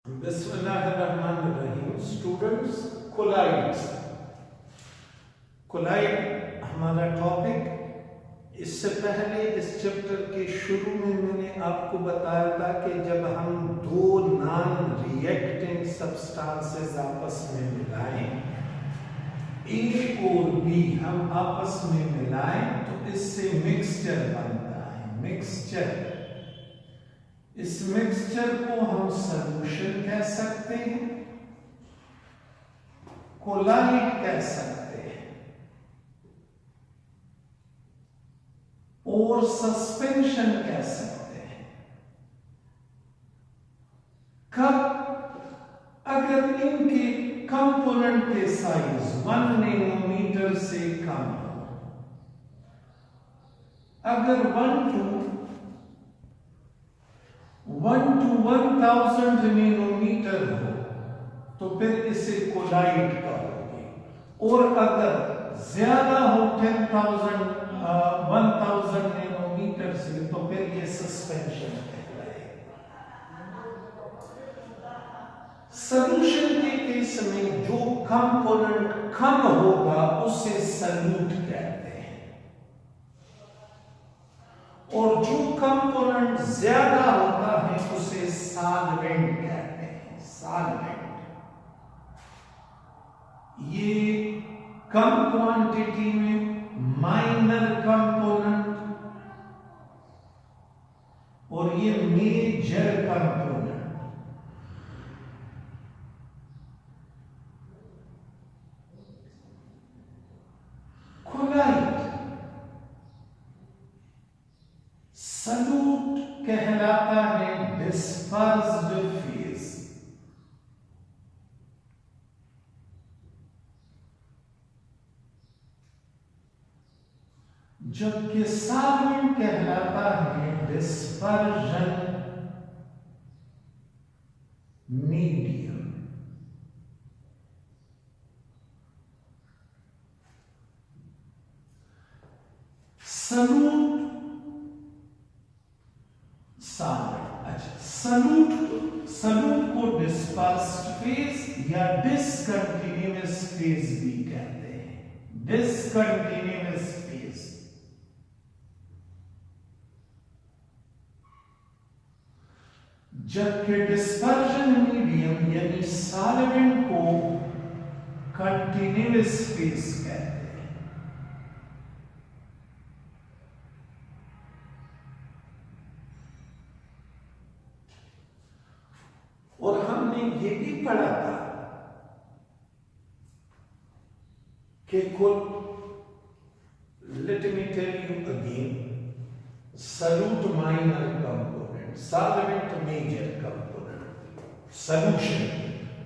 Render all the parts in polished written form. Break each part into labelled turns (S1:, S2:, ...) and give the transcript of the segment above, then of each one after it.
S1: बिस्मिल्लाहिर्रहमानिर्रहीम। Students, colloids. Colloid हमारा topic. इससे पहले इस चैप्टर के शुरू में मैंने आपको बताया था कि जब हम दो नॉन रिएक्टिंग सब्सटेंसेस आपस में मिलाएं, ए और बी हम आपस में मिलाएं तो इससे मिक्सचर बनता है। मिक्सचर, इस मिक्सचर को हम सॉल्यूशन कह सकते हैं, कोलाइड कह सकते हैं और सस्पेंशन कह सकते हैं। कब? अगर इनके कंपोनेंट के साइज 1 नैनोमीटर से कम हो। अगर 1 to 1000 नैनोमीटर हो तो फिर इसे कोलाइड कहोगे, और अगर ज्यादा हो 10,000 नैनोमीटर से तो फिर ये सस्पेंशन कहलाएगा। सॉल्यूशन के केस में जो कंपोनेंट कम होगा उसे सॉल्यूट कहते हैं, और जो कंपोनेंट ज्यादा होता है उसे सॉल्वेंट कहते हैं। सॉल्वेंट ये कम क्वांटिटी में माइनर कंपोनेंट और ये मेजर कंपोनेंट। कोलाइड सॉल्यूट कहलाता है डिस्पर्स्ड फेज। जबकि सॉल्वेंट कहलाता है डिस्पर्जन मीडियम। सॉल्यूट, सॉल्यूट को डिस्पर्स्ड फेज या डिसकंटिन्यूअस फेज भी कहते हैं। Discontinuous phase. जबकि डिस्पर्जन मीडियम यानी सॉल्वेंट को कंटिन्यूअस फेज कहते हैं। और हमने ये भी पढ़ा था कि let me tell you again, solute minor component, solvent major component, solution।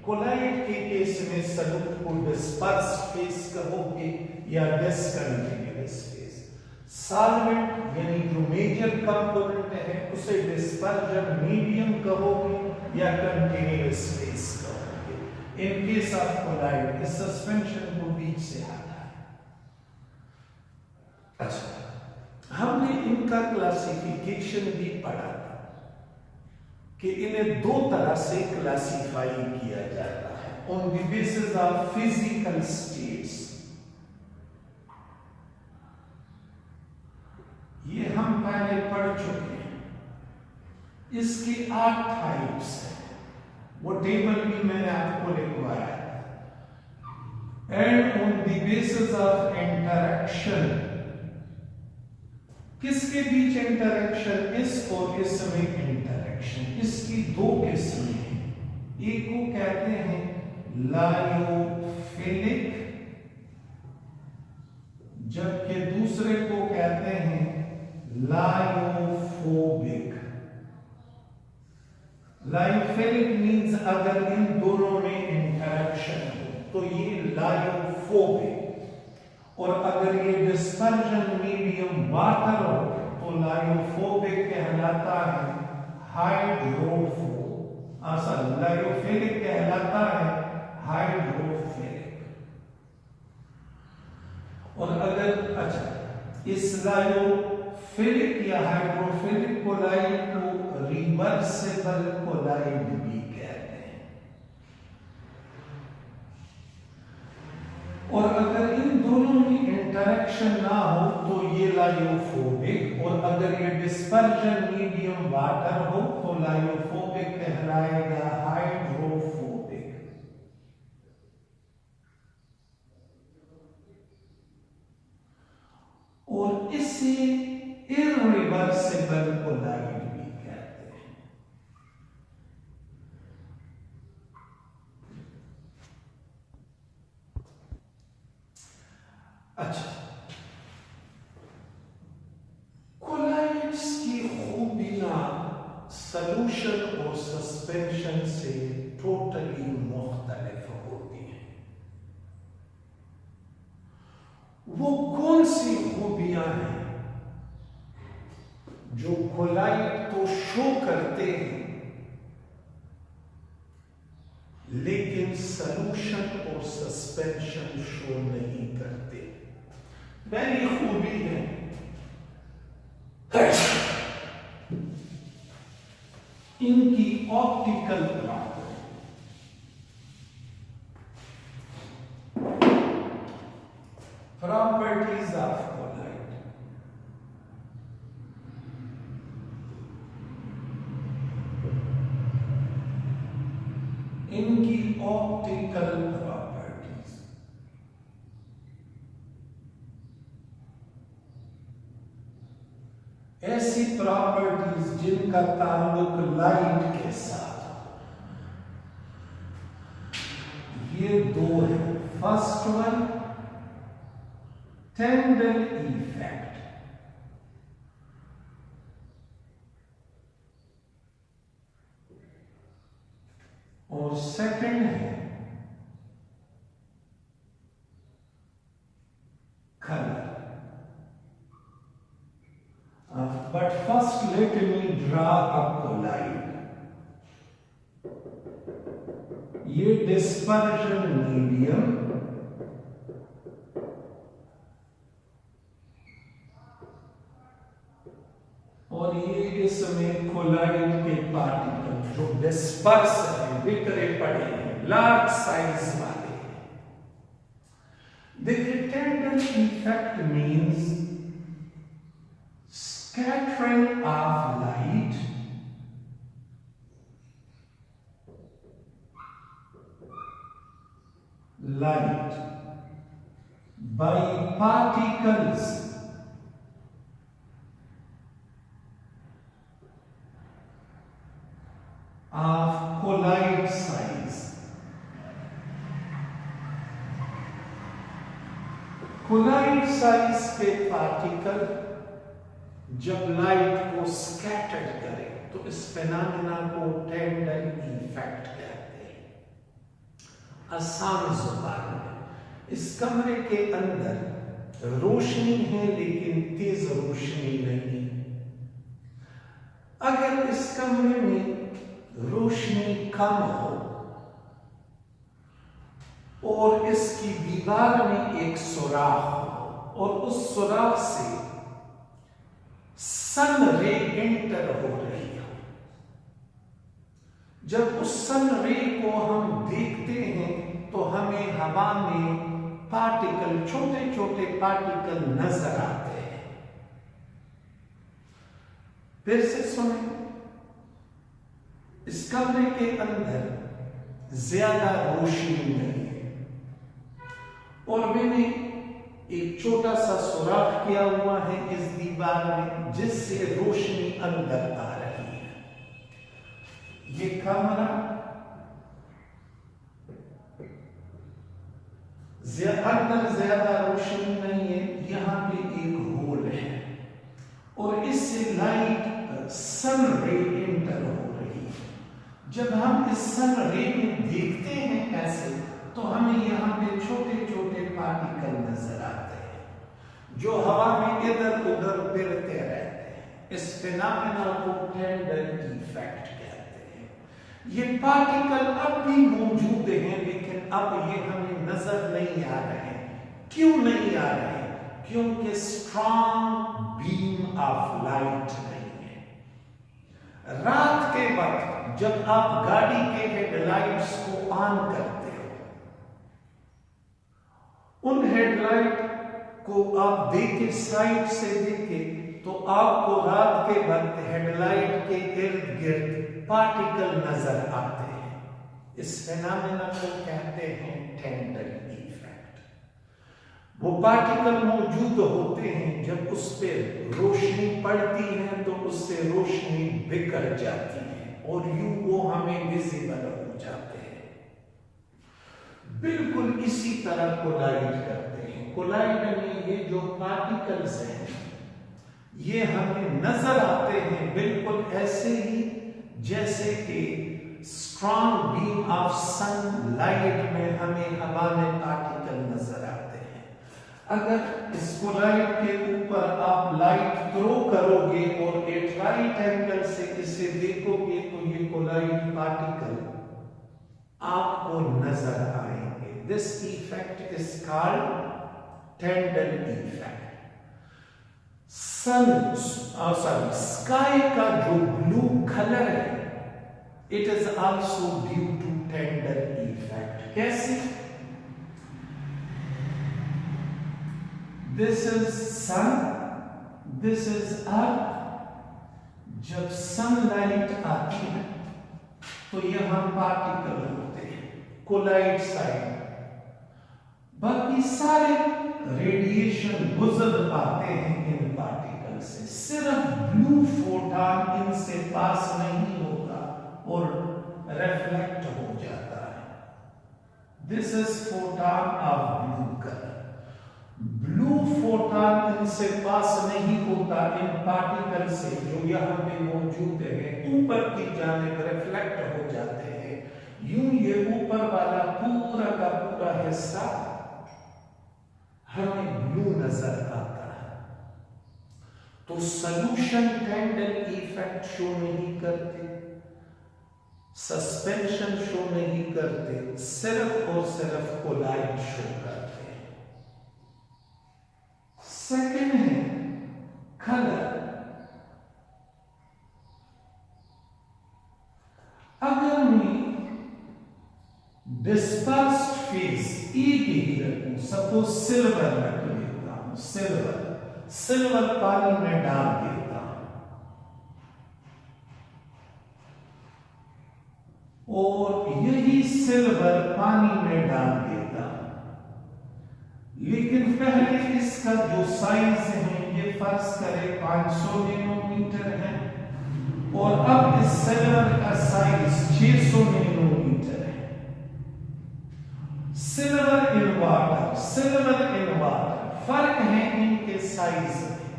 S1: Colloid के केस में सॉल्यूट को डिस्पर्स्ड फेज कहोगे या डिसकंटिन्यूअस फेज। सॉल्वेंट यानी जो मेजर कंपोनेंट है उसे डिस्पर्जन मीडियम कहोगे या कंटिन्यूअस फेज कहोगे। इन केस ऑफ कोलाइड इस सस्पेंशन को बीच से आता है। अच्छा, हमने इनका क्लासिफिकेशन भी पढ़ा था कि इन्हें दो तरह से क्लासिफाई किया जाता है on the basis of physical states. ये हम पहले पढ़ चुके हैं। इसके 8 टाइप्स हैं, वो टेबल भी मैंने आपको लिखवाया है। And on the basis of interaction, किसके बीच इंटरेक्शन? इस और इस में इंटरेक्शन। इसकी 2 किस्में हैं। एक को कहते हैं लायोफिलिक, जबकि दूसरे को कहते हैं लायोफोबिक। लायोफिलिक मीन्स अगर इन दोनों में इंटरेक्शन हो तो ये लायोफोबिक, और अगर ये डिस्पर्जन मीडियम वाटर हो तो लायोफोबिक कहलाता है लायोफिलिक कहलाता है हाइड्रोफिलिक। और अगर इस लायोफिलिक या हाइड्रोफिलिक कोलाइड को रिवर्सिबल कोलाइड भी कहते हैं। डायरेक्शन ना हो तो ये लायोफोबिक, और अगर ये डिस्पर्जन मीडियम वाटर हो तो लायोफोबिक कहलाएगा हाइड्रोफोबिक। और इसे इरिवर्सिबल कोलाइड भी कहते हैं। अच्छा, कोलाइड्स की खूबियां सॉल्यूशन और सस्पेंशन से टोटली मुख्तलिफ होती हैं। वो कौन सी खूबियां हैं जो कोलाइड तो शो करते हैं लेकिन सॉल्यूशन और सस्पेंशन शो नहीं करते? पहली खूबी है इनकी ऑप्टिकल प्रॉपर्टीज ऑफ कोलाइड। इनकी ऑप्टिकल प्रॉपर्टीज, ऐसी प्रॉपर्टीज जिनका ताल्लुक लाइट के साथ। ये दो है। फर्स्ट वन टेंडल इफेक्ट, और सेकंड है colour. But first let me draw a colloid. ये डिस्पर्जन मीडियम और ये इसमें कोलाइड के पार्टिकल जो डिस्पर्स है, बिखरे पड़े हैं, लार्ज साइज वाले। देखिए, Tyndall effect means scattering of light by particles of colloid size. colloid size के पार्टिकल जब लाइट को स्कैटर करे तो इस फेनोमेना को टेंडल इफेक्ट कहते हैं। आसान जुबान में, इस कमरे के अंदर रोशनी है लेकिन तेज रोशनी नहीं। अगर इस कमरे में रोशनी कम हो और इसकी दीवार में एक सुराख हो और उस सुराख से सन रे एंटर हो रही हो, जब उस सन रे को हम देखते हैं तो हमें हवा में पार्टिकल, छोटे छोटे पार्टिकल नजर आते हैं। फिर से सुने, इस कमरे के अंदर ज्यादा रोशनी नहीं है और मैंने एक छोटा सा सुराख किया हुआ है इस दीवार में जिससे रोशनी अंदर आ रही है। ये कमरा अंदर ज्यादा रोशनी नहीं है, यहां पे एक होल है और इससे लाइट सन रे एंटर हो रही है। जब हम इस सन रे में देखते हैं ऐसे तो हमें यहां पे छोटे छोटे पार्टिकल नजर आते हैं जो हवा में इधर उधर फिरते रहते हैं। इस फिनोमेना को टेंडल इफेक्ट कहते हैं। ये पार्टिकल अब भी मौजूद हैं लेकिन अब ये हमें नजर नहीं आ रहे। क्यों नहीं आ रहे? क्योंकि स्ट्रॉन्ग बीम ऑफ लाइट नहीं है। रात के वक्त जब आप गाड़ी के हेडलाइट्स को ऑन करते हो, उन हेडलाइट को आप देखे, साइड से देखे, तो आपको रात के वक्त हेडलाइट के इर्द गिर्द पार्टिकल नजर आते हैं। इस फेनोमेना को कहते हैं टेंडल इफेक्ट। वो पार्टिकल मौजूद होते हैं, जब उस पर रोशनी पड़ती है तो उससे रोशनी बिखर जाती है और यूं वो हमें विजिबल हो जाते हैं। बिल्कुल इसी तरह कोलाइड करते हैं। कोलाइड में ये जो पार्टिकल्स हैं ये हमें नजर आते हैं बिल्कुल ऐसे ही जैसे कि स्ट्रॉन्ग बीम ऑफ सनलाइट में हमें हवा में पार्टिकल नजर आते हैं। अगर इस कोलाइड के ऊपर आप लाइट थ्रो करोगे और एक राइट एंगल से इसे देखोगे तो ये कोलाइड पार्टिकल आपको नजर आएंगे। This effect is called Tyndall effect. Sky का जो ब्लू कलर है, it is also due to Tyndall effect. कैसे? This is sun, this is earth. जब सनलाइट आती है तो यहां पार्टिकल होते हैं, कोलाइड साइड। बाकी सारे रेडिएशन गुजर पाते हैं इन पार्टिकल से, सिर्फ ब्लू फोटॉन इनसे पास नहीं होता और रिफ्लेक्ट हो जाता है। This is photon of blue colour. Blue photon इनसे पास नहीं होता इन पार्टिकल से जो यहां पे मौजूद है, ऊपर की जानिब रिफ्लेक्ट हो जाते हैं। यूं ये ऊपर वाला पूरा का पूरा हिस्सा हमें ब्लू नजर आता है। तो सॉल्यूशन टेंडल इफेक्ट शो नहीं करते, सस्पेंशन शो नहीं करते, सिर्फ और सिर्फ कोलाइड शो करते हैं। सेकंड है कलर। अगर मैं डिस्पर्स्ड फेस एक ही रखूं, सपोज सिल्वर रख लेता हूं, सिल्वर पानी में डाल देता हूं और यही सिल्वर पानी में डाल देता हूं, लेकिन पहले इसका जो साइज है ये फर्ज करें 500 नैनोमीटर है और अब इस सिल्वर का साइज 600 नैनोमीटर है। सिल्वर इन वाटर, फर्क है इनके साइज में।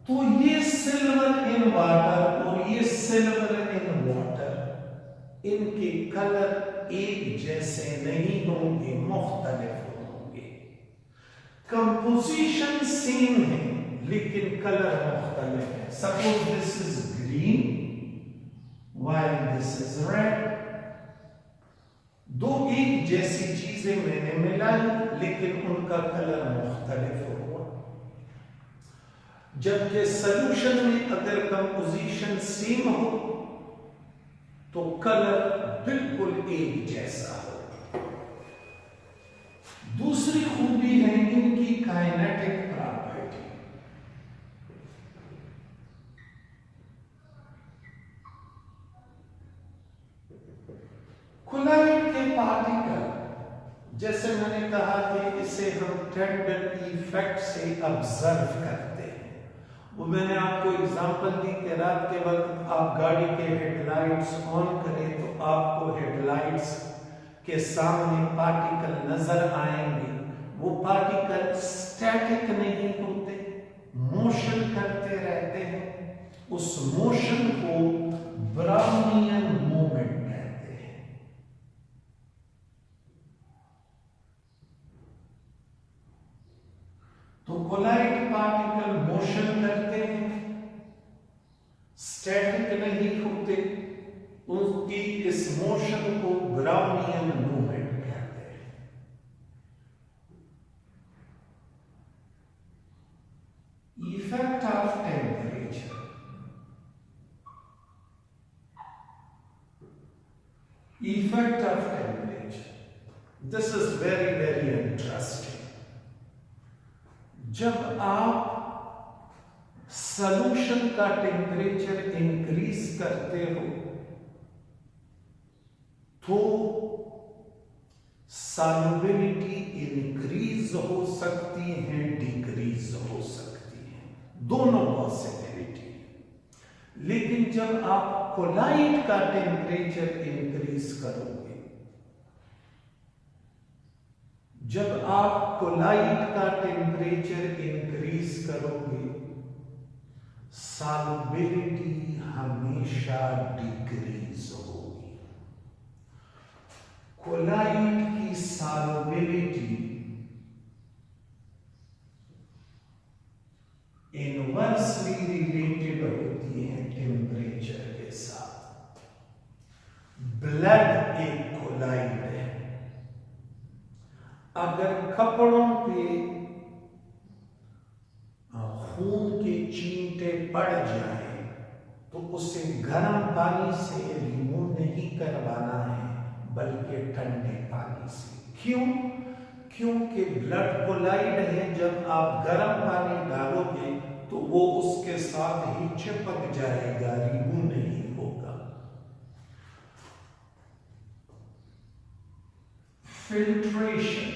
S1: तो ये सिल्वर इन वाटर और ये सिल्वर इन वाटर, इनके कलर एक जैसे नहीं होंगे, मुख्तलिफ होंगे। कंपोजिशन सेम है लेकिन कलर मुख्तलिफ है। Suppose this is green while this is red। दो एक जैसी चीजें मैंने मिलाई लेकिन उनका कलर मुख्तलिफ हुआ। जबकि सॉल्यूशन में अगर कंपोजिशन सेम हो तो कलर बिल्कुल एक जैसा हो। दूसरी खूबी है इनकी काइनेटिक प्रॉपर्टी। कोलाइड के पार्टिकल, जैसे मैंने कहा कि इसे हम टेंडल इफेक्ट से ऑब्जर्व करते हैं। वो मैंने आपको एग्जांपल दी कि रात के वक्त आप गाड़ी के हेडलाइट्स ऑन करें तो आपको हेडलाइट्स के सामने पार्टिकल नजर आएंगे। वो पार्टिकल स्टैटिक नहीं होते, मोशन करते रहते हैं। उस मोशन को ब्राउनियन मूवमेंट कहते हैं। तो कोलाइड पार्टिकल मोशन करते हैं, स्टैटिक नहीं होते। उनकी इस मोशन को ब्राउनियन मूवमेंट कहते हैं। Effect of temperature. Effect of temperature this is very very interesting. जब आप सॉल्यूशन का टेम्परेचर इंक्रीज करते हो तो सॉल्युबिलिटी इंक्रीज हो सकती है, डिक्रीज हो सकती है, दोनों पॉसिबिलिटी। लेकिन जब आप कोलाइड का टेम्परेचर इंक्रीज करोगे, जब आप कोलाइड का टेम्परेचर इंक्रीज करोगे, सॉल्युबिलिटी हमेशा डिक्रीज होगी। कोलाइड की सॉल्युबिलिटी इनवर्सली रिलेटेड होती है टेम्परेचर के साथ। ब्लड एक कोलाइड है। अगर कपड़ों पे खून के चींटे पड़ जाए तो उसे गर्म पानी से रिमूव नहीं करवाना है, बल्कि ठंडे पानी से। क्यों? क्योंकि ब्लड कोलाइड है। जब आप गर्म पानी डालोगे तो वो उसके साथ ही चिपक जाएगा, रिमूव नहीं होगा। फिल्ट्रेशन।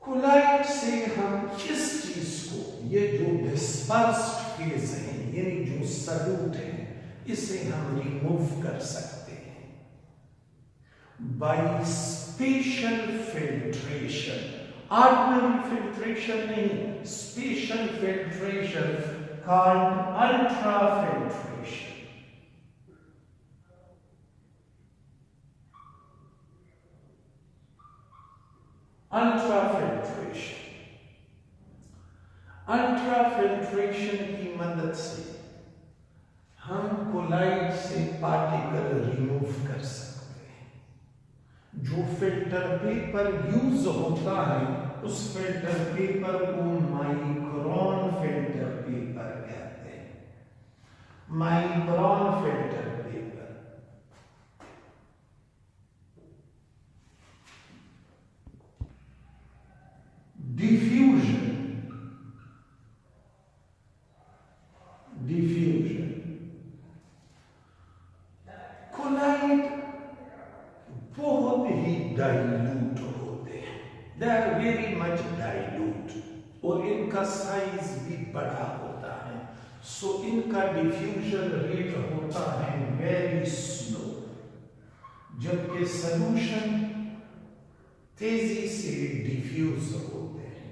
S1: कोलाइड से हम इस चीज को, ये जो डिस्पर्स्ड फेज है, यानी जो सल्यूट है, इसे हम रिमूव कर सकते हैं by special filtration. Ordinary filtration नहीं, special filtration called ultra filtration. Ultra filtration, ultra filtration की मदद से हम कोलाइड से पार्टिकल रिमूव कर सकते हैं। जो फिल्टर पेपर यूज होता है, उस फिल्टर पेपर को माइक्रोन फिल्टर पेपर कहते हैं। Micron filter paper. Diffusion. Diffusion. Colloid बहुत ही डाइल्यूट होते हैं, they are very much dilute, और इनका साइज भी बड़ा होता है, सो इनका डिफ्यूजन रेट होता है वेरी स्लो। जबकि सॉल्यूशन तेजी से डिफ्यूज होते हैं।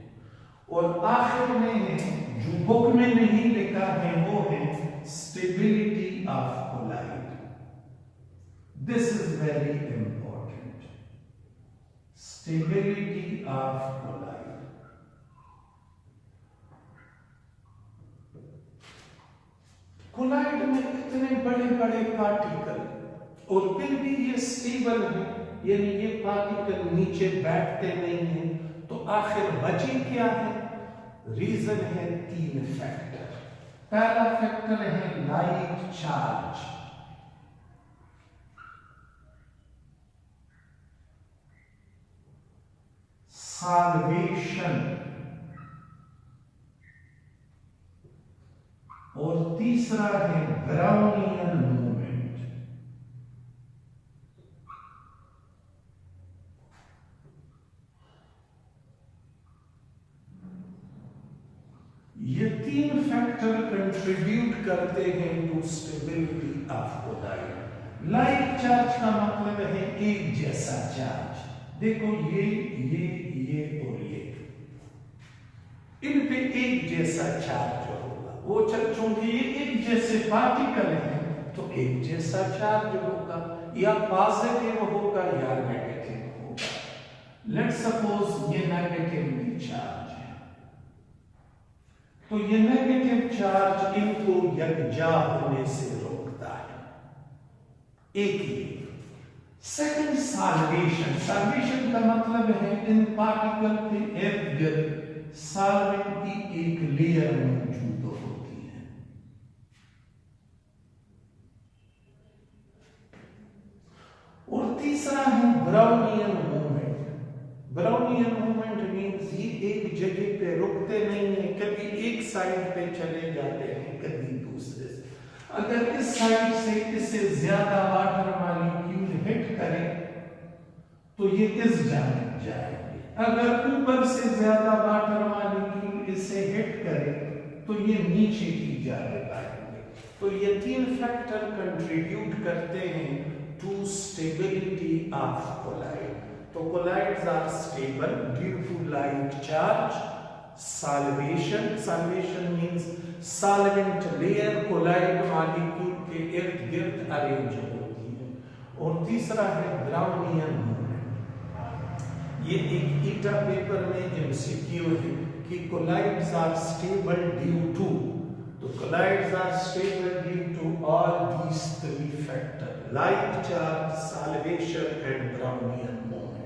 S1: और आखिर में है, जो बुक में नहीं लिखा है, वो है stability of colloid. This is very important, stability of colloid. Colloid में इतने बड़े बड़े पार्टिकल, और फिर भी ये स्टेबल है, यानी ये पार्टिकल नीचे बैठते नहीं हैं, तो आखिर वजह क्या है? रीजन है 3 फैक्टर। पहला फैक्टर है लाइट चार्ज। सॉल्वेशन, और तीसरा है ब्राउनियन मूवमेंट। ये 3 फैक्टर कंट्रीब्यूट करते हैं to stability of colloid. Light charge का मतलब है एक जैसा चार्ज। देखो ये और ये, इन पे एक जैसा चार्ज होगा। वो चूंकि ये एक जैसे पार्टिकल हैं, तो एक जैसा चार्ज होगा, या पॉजिटिव होगा या नेगेटिव होगा। लेट्स सपोज ये नेगेटिवली चार्ज है, तो ये नेगेटिव चार्ज इनको यकजा होने से रोकता है। एक ही। Second, solvation. सॉल्वेशन का मतलब है इन पार्टिकल पे इर्द-गिर्द सॉल्वेंट की एक लेयर मौजूद होती है। एक जगह पे रुकते नहीं है, कभी एक साइड पे चले जाते हैं, कभी दूसरे से। अगर इस साइड से इससे ज्यादा वाटर मॉलिक्यूल हिट करें तो ये इस जानिब जाएंगे, अगर ऊपर से ज्यादा वाटर मॉलिक्यूल इसे हिट करे तो ये नीचे की जानिब आएंगे। तो ये 3 फैक्टर कंट्रीब्यूट करते हैं टू स्टेबिलिटी ऑफ कोलाइड। तो colloids are stable due to light charge, solvation means solvent layer colloid molecule के इर्द गिर्द अरेंज होती है। और तीसरा है ब्राउनियन मूवमेंट। ये एक ईटा पेपर में एमसीक्यू है कि colloids are stable due to, तो colloids are stable due to all these 3 factors: light charge, solvation and Brownian moment।